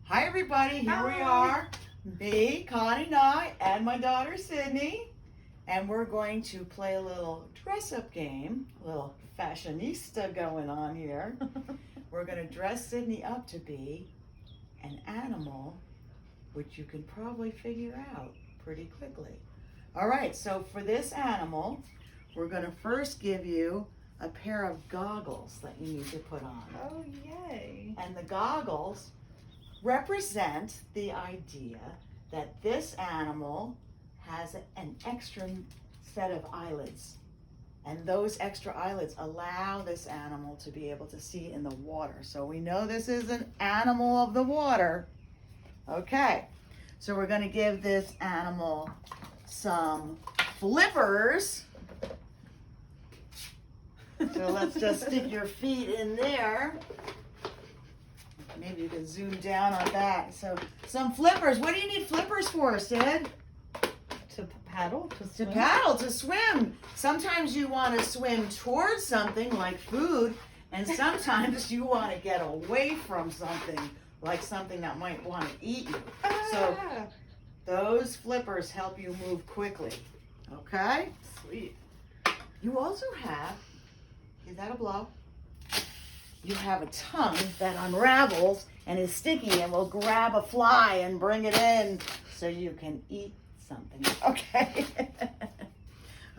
Hi everybody, here we are, me, Connie Nye, and my daughter Sydney, and we're going to play a little dress-up game, a little fashionista going on here. We're going to dress Sydney up to be an animal, which you can probably figure out pretty quickly. All right, so for this animal, we're going to first give you a pair of goggles that you need to put on. Oh, yay. And the goggles represent the idea that this animal has an extra set of eyelids. And those extra eyelids allow this animal to be able to see in the water. So we know this is an animal of the water. Okay, so we're going to give this animal some flippers. So let's just stick your feet in there. Maybe you can zoom down on that. So some flippers. What do you need flippers for, Sid? To paddle? To paddle, to swim. Sometimes you want to swim towards something like food, and sometimes you want to get away from something like something that might want to eat you. So those flippers help you move quickly. Okay? Sweet. You also have, is that a blow? You have a tongue that unravels and is sticky and will grab a fly and bring it in so you can eat something. Okay.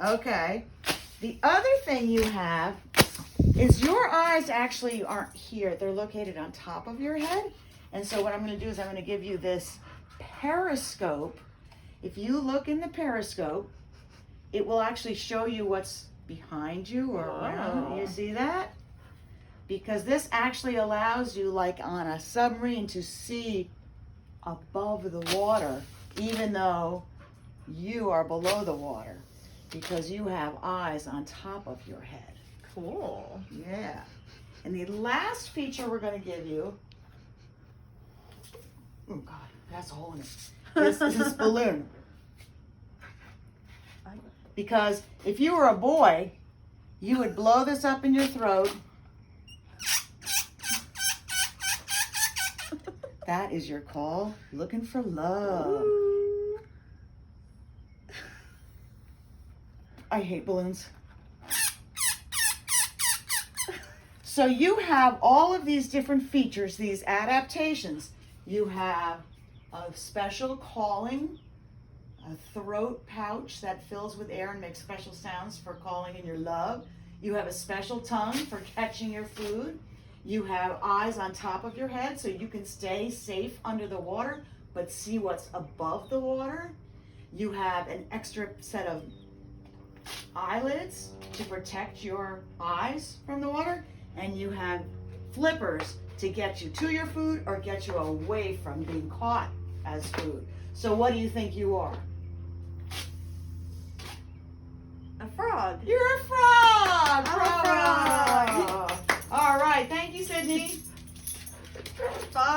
Okay. The other thing you have is your eyes actually aren't here. They're located on top of your head. And so what I'm going to do is I'm going to give you this periscope. If you look in the periscope, it will actually show you what's behind you or around. You see that? Because this actually allows you, like on a submarine, to see above the water, even though you are below the water, because you have eyes on top of your head. Cool. Yeah. And the last feature we're going to give you, oh God, that's a hole in it, is this balloon. Because if you were a boy, you would blow this up in your throat. That is your call, looking for love. Ooh. I hate balloons. So you have all of these different features, these adaptations. You have a special calling, a throat pouch that fills with air and makes special sounds for calling in your love. You have a special tongue for catching your food. You have eyes on top of your head so you can stay safe under the water but see what's above the water. You have an extra set of eyelids to protect your eyes from the water, and you have flippers to get you to your food or get you away from being caught as food. So what do you think you are? A frog. You're a frog! I'm a frog. All right, thank you, Sydney.